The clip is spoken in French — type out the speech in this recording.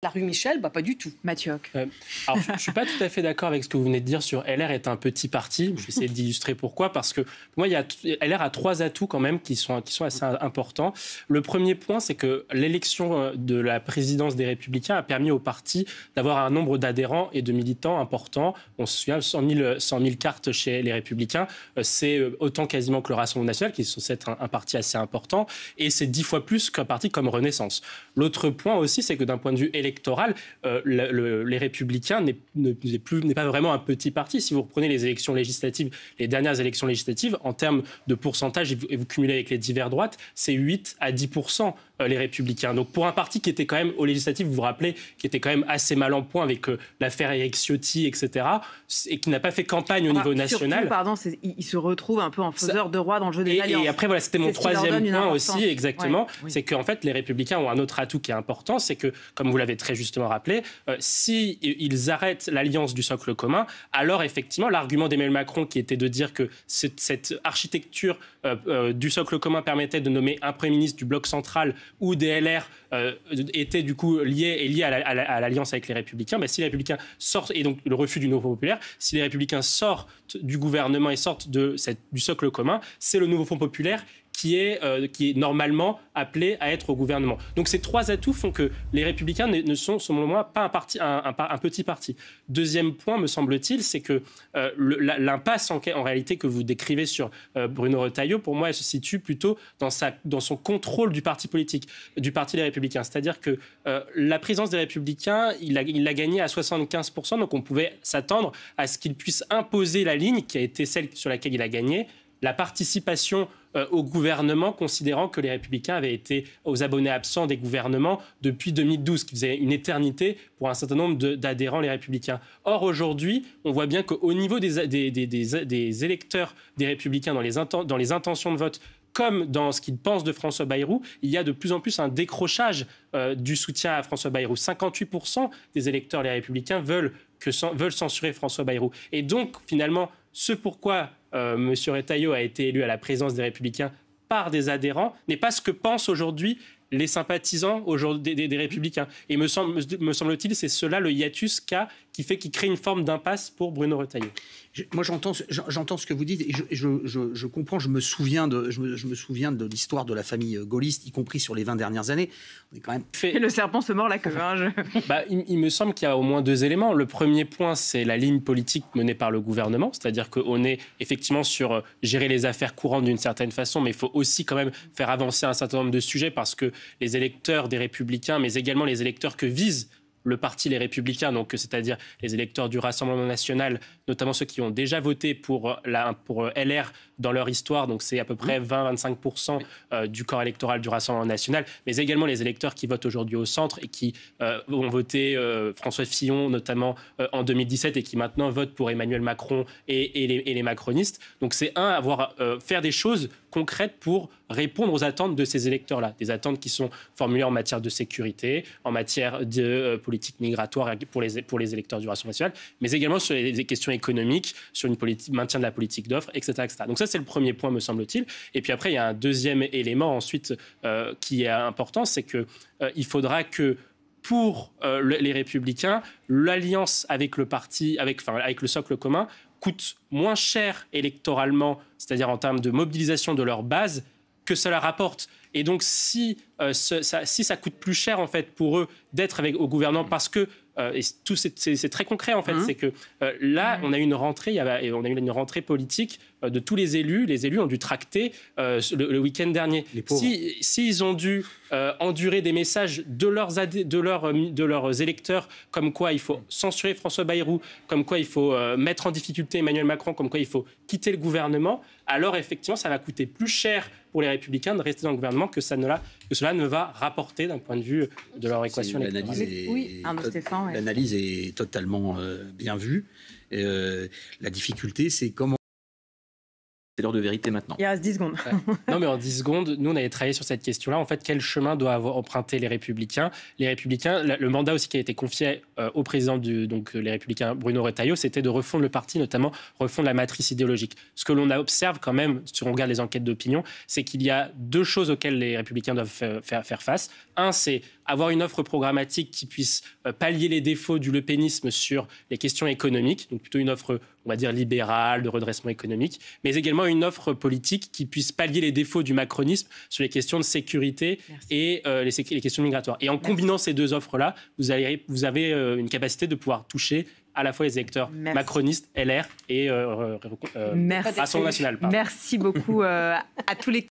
La rue Michel, pas du tout. Mathieu Hoc. Alors, je ne suis pas tout à fait d'accord avec ce que vous venez de dire sur LR est un petit parti. Je vais essayer d'illustrer pourquoi. Parce que pour moi, LR a 3 atouts quand même qui sont assez importants. Le premier point, c'est que l'élection de la présidence des Républicains a permis au parti d'avoir un nombre d'adhérents et de militants importants. On se souvient, 100 000 cartes chez les Républicains. C'est autant quasiment que le Rassemblement national, qui est censé être un parti assez important. Et c'est 10 fois plus qu'un parti comme Renaissance. L'autre point aussi, c'est que d'un point de vue électoral, les Républicains n'est pas vraiment un petit parti. Si vous reprenez les élections législatives, les dernières élections législatives, en termes de pourcentage, et vous cumulez avec les divers droites, c'est 8 à 10% les Républicains. Donc pour un parti qui était quand même, aux législatives, vous vous rappelez, qui était quand même assez mal en point avec l'affaire Éric Ciotti, etc., et qui n'a pas fait campagne au niveau national. Surtout, il se retrouve un peu en faiseur de roi dans le jeu des alliances. Et après, voilà, c'était mon troisième point aussi, exactement. Ouais, oui. C'est qu'en fait, les Républicains ont un autre atout qui est important, c'est que, comme vous l'avez très justement rappelé, si ils arrêtent l'alliance du socle commun, alors effectivement, l'argument d'Emmanuel Macron qui était de dire que cette architecture du socle commun permettait de nommer un Premier ministre du bloc central ou des LR était du coup lié à l'alliance avec les Républicains, si les Républicains sortent, et donc le refus du Nouveau Populaire, si les Républicains sortent du gouvernement et sortent du socle commun, c'est le Nouveau Front Populaire qui est normalement appelé à être au gouvernement. Donc ces 3 atouts font que les Républicains ne sont, selon moi, pas un petit parti. Deuxième point, me semble-t-il, c'est que l'impasse en réalité que vous décrivez sur Bruno Retailleau, pour moi, elle se situe plutôt dans son contrôle du parti politique, du Parti des Républicains. C'est-à-dire que la présidence des Républicains, il l'a gagnée à 75%, donc on pouvait s'attendre à ce qu'il puisse imposer la ligne qui a été celle sur laquelle il a gagné, la participation au gouvernement, considérant que les Républicains avaient été aux abonnés absents des gouvernements depuis 2012, qui faisait une éternité pour un certain nombre d'adhérents, les Républicains. Or, aujourd'hui, on voit bien qu'au niveau des électeurs des Républicains, dans les intentions de vote, comme dans ce qu'ils pensent de François Bayrou, il y a de plus en plus un décrochage du soutien à François Bayrou. 58% des électeurs, les Républicains, veulent censurer François Bayrou. Et donc, finalement, ce pourquoi M. Retailleau a été élu à la présidence des Républicains par des adhérents n'est pas ce que pensent aujourd'hui les sympathisants des Républicains. Et me semble-t-il, c'est cela le hiatus qui crée une forme d'impasse pour Bruno Retailleau. Moi, j'entends ce que vous dites et je comprends. Je me souviens de l'histoire de la famille gaulliste, y compris sur les 20 dernières années. On est quand même Et le serpent se mord la queue. Il me semble qu'il y a au moins 2 éléments. Le premier point, c'est la ligne politique menée par le gouvernement, c'est-à-dire qu'on est effectivement sur gérer les affaires courantes d'une certaine façon, mais il faut aussi quand même faire avancer un certain nombre de sujets parce que les électeurs des Républicains, mais également les électeurs que visent le parti Les Républicains, donc c'est-à-dire les électeurs du Rassemblement national, notamment ceux qui ont déjà voté pour LR dans leur histoire, donc c'est à peu près 20-25% du corps électoral du Rassemblement national, mais également les électeurs qui votent aujourd'hui au centre et qui ont voté François Fillon, notamment en 2017, et qui maintenant votent pour Emmanuel Macron et les macronistes. Donc c'est faire des choses concrètes pour répondre aux attentes de ces électeurs-là, des attentes qui sont formulées en matière de sécurité, en matière de politique migratoire pour les électeurs du Rassemblement national, mais également sur les questions économiques, sur maintien de la politique d'offres, etc., etc. Donc ça, c'est le premier point, me semble-t-il. Et puis après, il y a un deuxième élément ensuite qui est important, c'est qu'il faudra que pour les Républicains, l'alliance avec le parti, avec le socle commun, coûte moins cher électoralement, c'est-à-dire en termes de mobilisation de leur base, que cela rapporte. Et donc, si ça coûte plus cher en fait pour eux d'être au gouvernement, parce que et c'est très concret en fait, c'est que là on a eu une rentrée politique de tous les élus. Les élus ont dû tracter le week-end dernier. S'ils ont dû endurer des messages de leurs électeurs, comme quoi il faut censurer François Bayrou, comme quoi il faut mettre en difficulté Emmanuel Macron, comme quoi il faut quitter le gouvernement, alors effectivement ça va coûter plus cher pour les Républicains de rester dans le gouvernement que cela ne va rapporter d'un point de vue de leur équation électorale. L'analyse est totalement bien vue. La difficulté, c'est comment C'est l'heure de vérité maintenant. Il reste 10 secondes. Ouais. Non, mais en 10 secondes, nous, on avait travaillé sur cette question-là. En fait, quel chemin doivent emprunter les Républicains ? Les Républicains, le mandat aussi qui a été confié au président donc les Républicains, Bruno Retailleau, c'était de refondre le parti, notamment refondre la matrice idéologique. Ce que l'on observe quand même, si on regarde les enquêtes d'opinion, c'est qu'il y a deux choses auxquelles les Républicains doivent faire face. Un, c'est avoir une offre programmatique qui puisse pallier les défauts du lepénisme sur les questions économiques, donc plutôt une offre, on va dire, libérale, de redressement économique, mais également une offre politique qui puisse pallier les défauts du macronisme sur les questions de sécurité et les questions migratoires. Et en combinant ces deux offres-là, vous avez une capacité de pouvoir toucher à la fois les électeurs macronistes, LR et Rassemblement national. Merci beaucoup à tous les